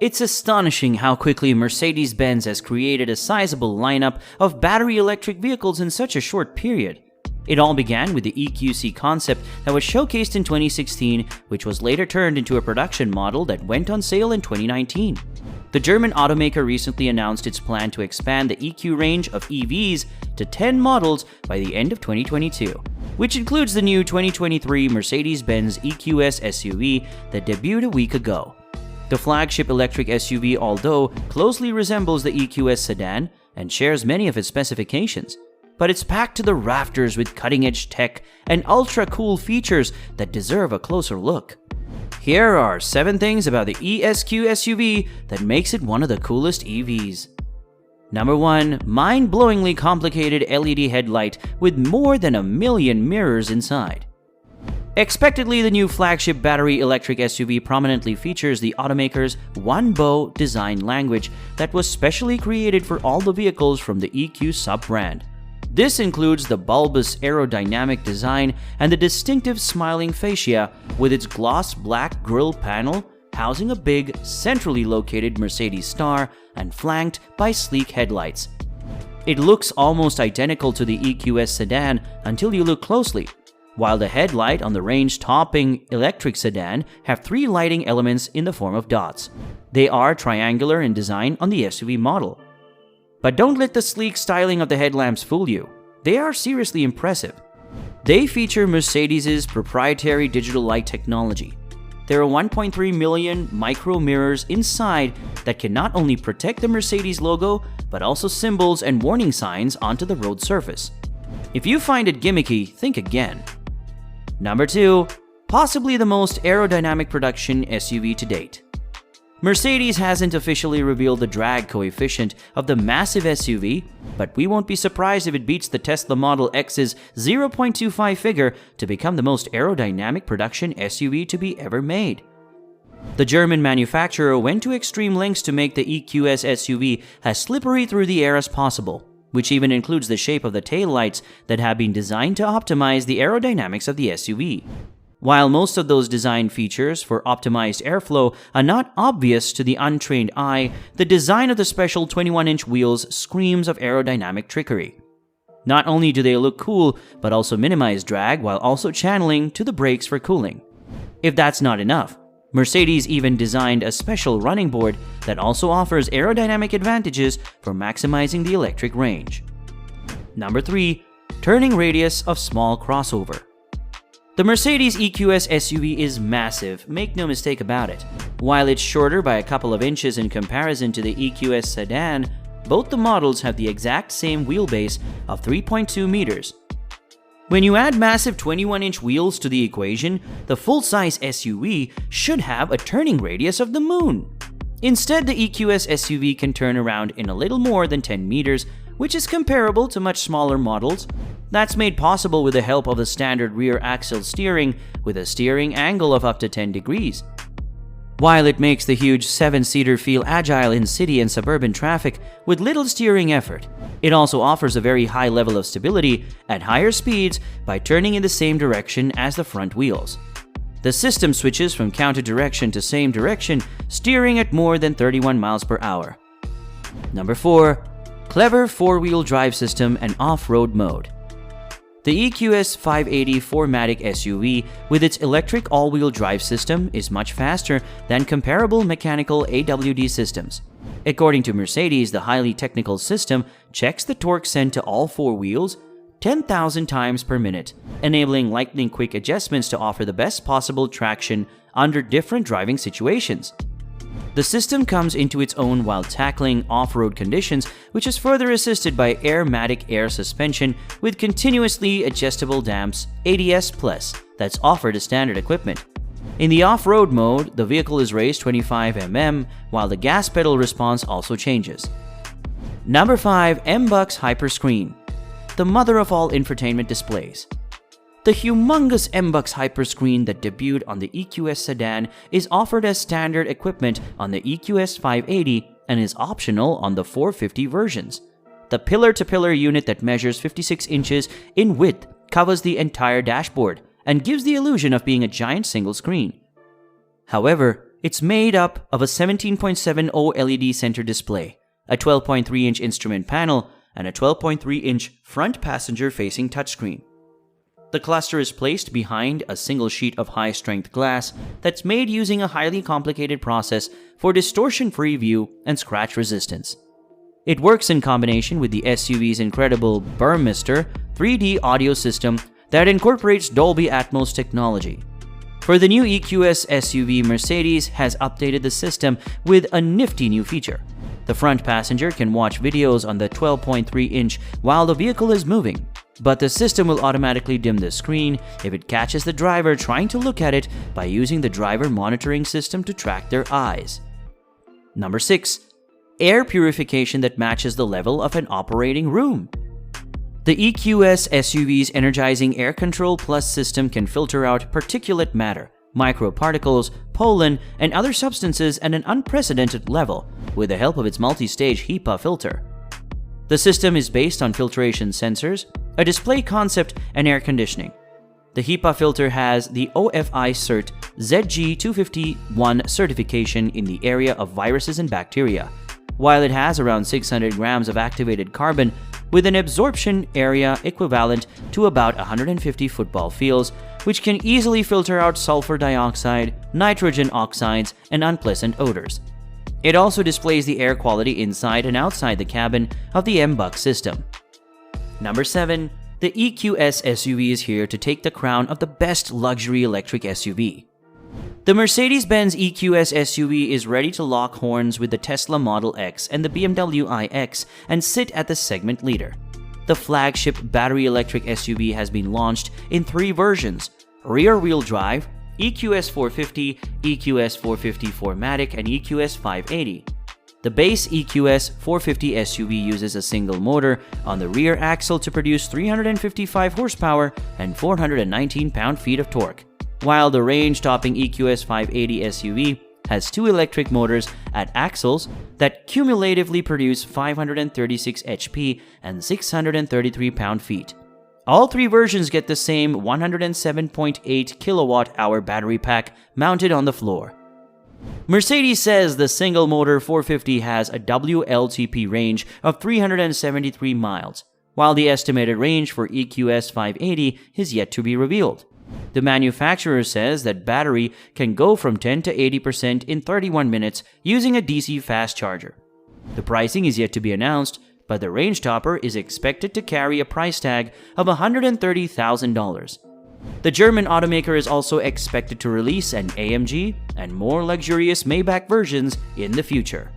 It's astonishing how quickly Mercedes-Benz has created a sizable lineup of battery electric vehicles in such a short period. It all began with the EQC concept that was showcased in 2016, which was later turned into a production model that went on sale in 2019. The German automaker recently announced its plan to expand the EQ range of EVs to 10 models by the end of 2022, which includes the new 2023 Mercedes-Benz EQS SUV that debuted a week ago. The flagship electric SUV, although closely resembles the EQS sedan and shares many of its specifications, but it's packed to the rafters with cutting-edge tech and ultra-cool features that deserve a closer look. Here are 7 things about the ESQ SUV that makes it one of the coolest EVs. Number 1. Mind-blowingly complicated LED headlight with more than 1 million mirrors inside. Expectedly, the new flagship battery electric SUV prominently features the automaker's one-bow design language that was specially created for all the vehicles from the EQ sub-brand. This includes the bulbous aerodynamic design and the distinctive smiling fascia with its gloss black grille panel housing a big, centrally located Mercedes star and flanked by sleek headlights. It looks almost identical to the EQS sedan until you look closely. While the headlight on the range-topping electric sedan have 3 lighting elements in the form of dots. They are triangular in design on the SUV model. But don't let the sleek styling of the headlamps fool you. They are seriously impressive. They feature Mercedes' proprietary digital light technology. There are 1.3 million micro mirrors inside that can not only protect the Mercedes logo, but also symbols and warning signs onto the road surface. If you find it gimmicky, think again. Number 2. Possibly the most aerodynamic production SUV to date. Mercedes hasn't officially revealed the drag coefficient of the massive SUV, but we won't be surprised if it beats the Tesla Model X's 0.25 figure to become the most aerodynamic production SUV to be ever made. The German manufacturer went to extreme lengths to make the EQS SUV as slippery through the air as possible, which even includes the shape of the taillights that have been designed to optimize the aerodynamics of the SUV. While most of those design features for optimized airflow are not obvious to the untrained eye, the design of the special 21-inch wheels screams of aerodynamic trickery. Not only do they look cool, but also minimize drag while also channeling to the brakes for cooling. If that's not enough, Mercedes even designed a special running board that also offers aerodynamic advantages for maximizing the electric range. Number 3. Turning radius of small crossover. The Mercedes EQS SUV is massive, make no mistake about it. While it's shorter by a couple of inches in comparison to the EQS sedan, both the models have the exact same wheelbase of 3.2 meters. When you add massive 21-inch wheels to the equation, the full-size SUV should have a turning radius of the moon. Instead, the EQS SUV can turn around in a little more than 10 meters, which is comparable to much smaller models. That's made possible with the help of the standard rear axle steering with a steering angle of up to 10 degrees. While it makes the huge 7-seater feel agile in city and suburban traffic with little steering effort, it also offers a very high level of stability at higher speeds by turning in the same direction as the front wheels. The system switches from counter direction to same direction, steering at more than 31 miles per hour. Number 4. Clever 4-wheel drive system and off-road mode. The EQS 580 4MATIC SUV with its electric all-wheel drive system is much faster than comparable mechanical AWD systems. According to Mercedes, the highly technical system checks the torque sent to all 4 wheels 10,000 times per minute, enabling lightning-quick adjustments to offer the best possible traction under different driving situations. The system comes into its own while tackling off-road conditions, which is further assisted by Airmatic air suspension with continuously adjustable damps ADS Plus that's offered as standard equipment. In the off-road mode, the vehicle is raised 25 mm, while the gas pedal response also changes. Number 5. MBUX Hyperscreen, the mother of all infotainment displays. The humongous MBUX Hyperscreen that debuted on the EQS sedan is offered as standard equipment on the EQS 580 and is optional on the 450 versions. The pillar-to-pillar unit that measures 56 inches in width covers the entire dashboard and gives the illusion of being a giant single screen. However, It's made up of a 17.70 LED center display, a 12.3-inch instrument panel, and a 12.3-inch front passenger-facing touchscreen. The cluster is placed behind a single sheet of high-strength glass that's made using a highly complicated process for distortion-free view and scratch resistance. It works in combination with the SUV's incredible Burmester 3D audio system that incorporates Dolby Atmos technology. For the new EQS SUV, Mercedes has updated the system with a nifty new feature. The front passenger can watch videos on the 12.3-inch while the vehicle is moving, but the system will automatically dim the screen if it catches the driver trying to look at it by using the driver monitoring system to track their eyes. Number 6. Air purification that matches the level of an operating room. The EQS SUV's energizing Air Control Plus system can filter out particulate matter, microparticles, pollen, and other substances at an unprecedented level with the help of its multi-stage HEPA filter. The system is based on filtration sensors, a display concept, and air conditioning. The HEPA filter has the OFI Cert ZG251 certification in the area of viruses and bacteria, while it has around 600 grams of activated carbon with an absorption area equivalent to about 150 football fields, which can easily filter out sulfur dioxide, nitrogen oxides, and unpleasant odors. It also displays the air quality inside and outside the cabin of the MBUX system. Number 7. The EQS SUV is here to take the crown of the best luxury electric SUV. The Mercedes-Benz EQS SUV is ready to lock horns with the Tesla Model X and the BMW iX and sit at the segment leader. The flagship battery electric SUV has been launched in 3 versions: rear-wheel drive, EQS 450, EQS 450 4MATIC, and EQS 580. The base EQS 450 SUV uses a single motor on the rear axle to produce 355 horsepower and 419 pound-feet of torque, while the range-topping EQS 580 SUV has 2 electric motors at axles that cumulatively produce 536 HP and 633 pound-feet. All 3 versions get the same 107.8 kilowatt-hour battery pack mounted on the floor. Mercedes says the single-motor 450 has a WLTP range of 373 miles, while the estimated range for EQS 580 is yet to be revealed. The manufacturer says that battery can go from 10 to 80% in 31 minutes using a DC fast charger. The pricing is yet to be announced, but the range topper is expected to carry a price tag of $130,000. The German automaker is also expected to release an AMG and more luxurious Maybach versions in the future.